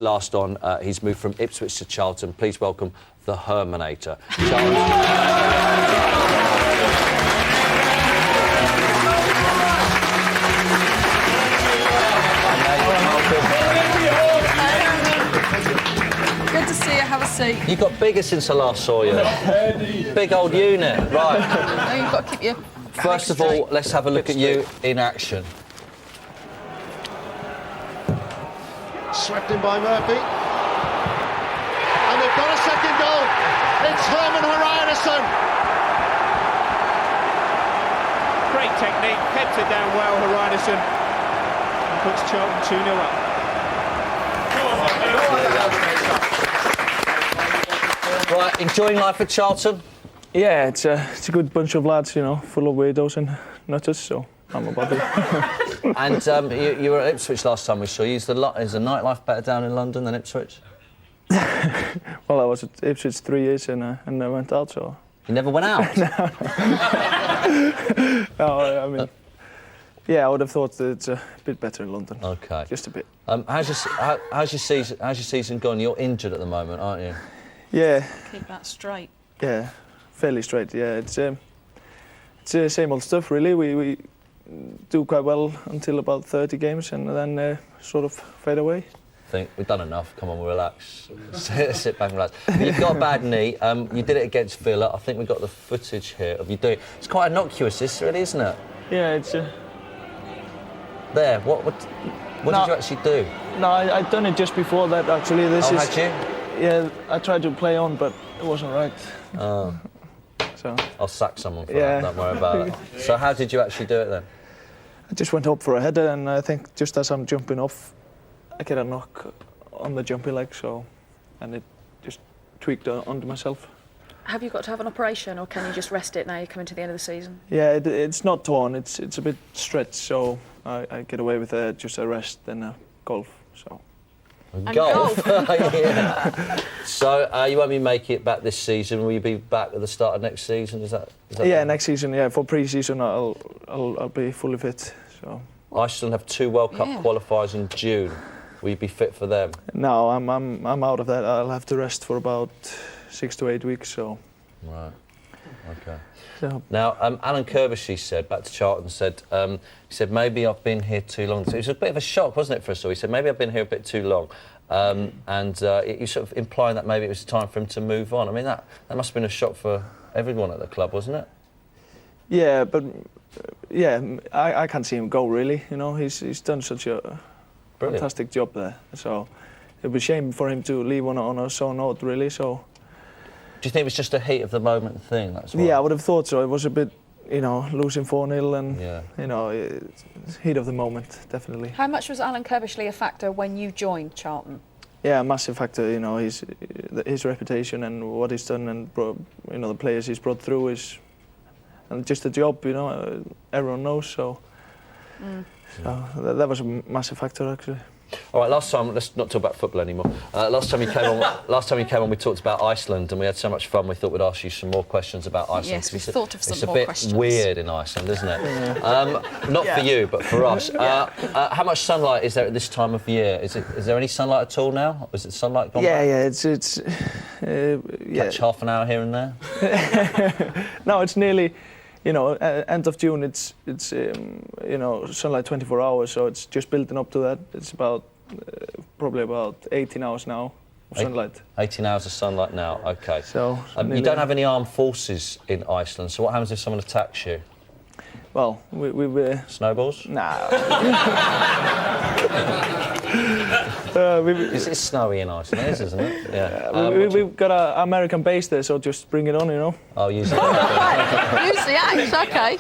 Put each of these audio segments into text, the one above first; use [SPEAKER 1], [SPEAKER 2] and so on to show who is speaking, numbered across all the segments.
[SPEAKER 1] Last on, he's moved from Ipswich to Charlton. Please welcome the Hermanator.
[SPEAKER 2] Good to see you. Have a seat.
[SPEAKER 1] You got bigger since I last saw you. Big old unit. Right.
[SPEAKER 2] No, you've got to keep your...
[SPEAKER 1] First of all, let's have a look at you in action.
[SPEAKER 3] Swept in by Murphy. And they've got a second goal. It's Herman Hreidarsson.
[SPEAKER 4] Great technique, kept it down well, Hreidarsson. And puts Charlton 2-0 up.
[SPEAKER 1] Right, enjoying life at Charlton?
[SPEAKER 5] Yeah, it's a good bunch of lads, you know, full of weirdos and nutters, so I'm about it.
[SPEAKER 1] And you were at Ipswich last time we saw you. Is the nightlife better down in London than Ipswich?
[SPEAKER 5] Well, I was at Ipswich 3 years and I went out, so...
[SPEAKER 1] You never went out?
[SPEAKER 5] No, I mean... Yeah, I would have thought that it's a bit better in London.
[SPEAKER 1] OK.
[SPEAKER 5] Just a bit.
[SPEAKER 1] How's your season gone? You're injured at the moment, aren't you?
[SPEAKER 5] Yeah.
[SPEAKER 2] Keep that straight.
[SPEAKER 5] Yeah, fairly straight, yeah. It's the same old stuff, really. We do quite well until about 30 games and then sort of fade away.
[SPEAKER 1] I think we've done enough. Come on, we'll relax. Sit back and relax. You've got a bad knee. You did it against Villa. I think we've got the footage here of you doing it. It's quite innocuous, this really, isn't it?
[SPEAKER 5] Yeah, it's...
[SPEAKER 1] There, what did you actually do?
[SPEAKER 5] No, I'd done it just before that, actually.
[SPEAKER 1] Had you?
[SPEAKER 5] Yeah, I tried to play on, but it wasn't right.
[SPEAKER 1] Oh.
[SPEAKER 5] So
[SPEAKER 1] I'll sack someone for that, don't worry about it. So how did you actually do it then?
[SPEAKER 5] I just went up for a header, and I think just as I'm jumping off, I get a knock on the jumping leg, and it just tweaked onto myself.
[SPEAKER 2] Have you got to have an operation, or can you just rest it now you're coming to the end of the season?
[SPEAKER 5] Yeah, it's not torn. It's a bit stretched, so I get away with just a rest and a golf. So.
[SPEAKER 2] And
[SPEAKER 1] golf. Yeah. So you won't be making it back this season. Will you be back at the start of next season? Is that
[SPEAKER 5] yeah, next season. Yeah, for pre-season I'll be fully fit. So.
[SPEAKER 1] Iceland have 2 World Cup qualifiers in June. Will you be fit for them?
[SPEAKER 5] No, I'm out of that. I'll have to rest for about 6 to 8 weeks. So.
[SPEAKER 1] Right. Okay.
[SPEAKER 5] So.
[SPEAKER 1] Now, Alan Kirbishy said, back to Charlton, he said, maybe I've been here too long. It was a bit of a shock, wasn't it, for us all? He said, maybe I've been here a bit too long. You sort of implying that maybe it was time for him to move on. I mean, that must have been a shock for everyone at the club, wasn't it?
[SPEAKER 5] Yeah, but, I can't see him go, really. You know, he's done such a fantastic job there. So it would be a shame for him to leave on a sore note, really, so...
[SPEAKER 1] Do you think it was just a heat of the moment thing? That's why?
[SPEAKER 5] Yeah, I would have thought so. It was a bit, you know, losing 4-0 and, you know, heat of the moment, definitely.
[SPEAKER 2] How much was Alan Kirbishley a factor when you joined Charlton?
[SPEAKER 5] Yeah, a massive factor. You know, his reputation and what he's done, and you know, the players he's brought through and just the job. You know, everyone knows. So, so that was a massive factor, actually.
[SPEAKER 1] All right, last time, let's not talk about football anymore. Last time you came on, we talked about Iceland, and we had so much fun. We thought we'd ask you some more questions about Iceland.
[SPEAKER 2] Yes, we thought of some more questions.
[SPEAKER 1] It's a bit weird in Iceland, isn't it? Not for you, but for us. How much sunlight is there at this time of year? Is there any sunlight at all now? Is it sunlight gone back?
[SPEAKER 5] Yeah, it's
[SPEAKER 1] Catch half an hour here and there.
[SPEAKER 5] No, it's nearly. You know, end of June, it's you know, sunlight 24 hours, so it's just building up to that. It's about probably about 18 hours now of sunlight. 18
[SPEAKER 1] hours of sunlight now. Okay.
[SPEAKER 5] So
[SPEAKER 1] you don't have any armed forces in Iceland. So what happens if someone attacks you?
[SPEAKER 5] Well, we
[SPEAKER 1] snowballs?
[SPEAKER 5] Nah.
[SPEAKER 1] It's snowy in Iceland, isn't it? Yeah.
[SPEAKER 5] We've got an American base there, so just bring it on, you know.
[SPEAKER 1] Oh, use the
[SPEAKER 2] use the axe, okay.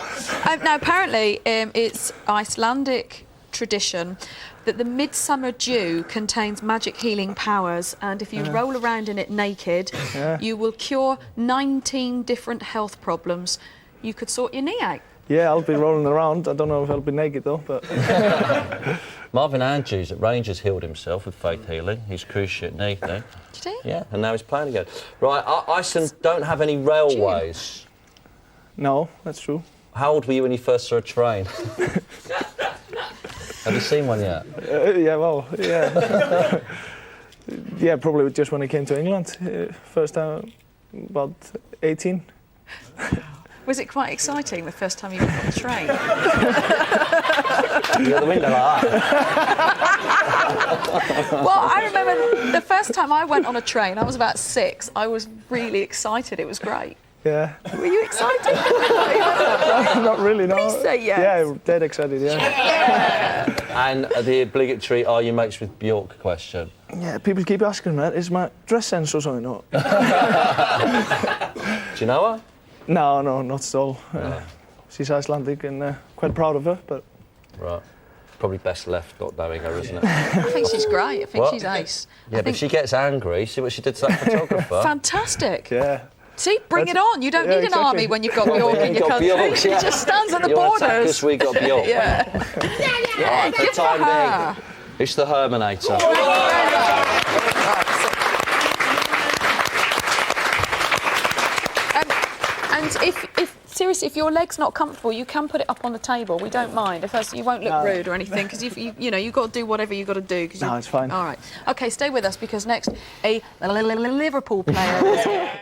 [SPEAKER 2] Now, apparently, it's Icelandic tradition that the midsummer dew contains magic healing powers, and if you roll around in it naked, you will cure 19 different health problems. You could sort your knee out.
[SPEAKER 5] Yeah, I'll be rolling around. I don't know if I'll be naked, though, but...
[SPEAKER 1] Marvin Andrews at Rangers healed himself with faith healing. His cruise ship knee thing.
[SPEAKER 2] Did he?
[SPEAKER 1] Yeah, and now he's playing again. Right, Iceland don't have any railways.
[SPEAKER 5] No, that's true.
[SPEAKER 1] How old were you when you first saw a train? Have you seen one yet?
[SPEAKER 5] Yeah, well, yeah. Yeah, probably just when I came to England, first time, about 18.
[SPEAKER 2] Was it quite exciting the first time you went on the train?
[SPEAKER 1] You got the window like that.
[SPEAKER 2] Well, I remember the first time I went on a train, I was about 6. I was really excited. It was great.
[SPEAKER 5] Yeah.
[SPEAKER 2] Were you excited?
[SPEAKER 5] Not really, no.
[SPEAKER 2] Please say yes.
[SPEAKER 5] Yeah, dead excited, yeah.
[SPEAKER 1] And the obligatory "Are you mates with Bjork?" question.
[SPEAKER 5] Yeah, people keep asking me that. Is my dress sense or something? No.
[SPEAKER 1] Do you know her?
[SPEAKER 5] No, not at all. She's Icelandic and quite proud of her, but...
[SPEAKER 1] Right. Probably best left not knowing her, isn't it?
[SPEAKER 2] I think she's great. I think
[SPEAKER 1] What?
[SPEAKER 2] she's ace.
[SPEAKER 1] Yeah, but if she gets angry, see what she did to that photographer.
[SPEAKER 2] Fantastic.
[SPEAKER 5] Yeah.
[SPEAKER 2] See, bring it on. You don't need an
[SPEAKER 5] exactly.
[SPEAKER 2] army when you've got Bjork in your
[SPEAKER 1] Got
[SPEAKER 2] country.
[SPEAKER 1] Bjork,
[SPEAKER 2] She
[SPEAKER 1] yeah.
[SPEAKER 2] just stands on the
[SPEAKER 1] You want to attack
[SPEAKER 2] borders.
[SPEAKER 1] us, we got Bjork.
[SPEAKER 2] Yeah.
[SPEAKER 1] Right, for
[SPEAKER 2] Good for
[SPEAKER 1] time
[SPEAKER 2] her.
[SPEAKER 1] being, it's the Hermanator.
[SPEAKER 2] And if seriously, if your leg's not comfortable, you can put it up on the table. We don't mind. If you won't look rude or anything, because you've got to do whatever you've got to do.
[SPEAKER 5] No, it's fine.
[SPEAKER 2] All right. Okay, stay with us because next a Liverpool player.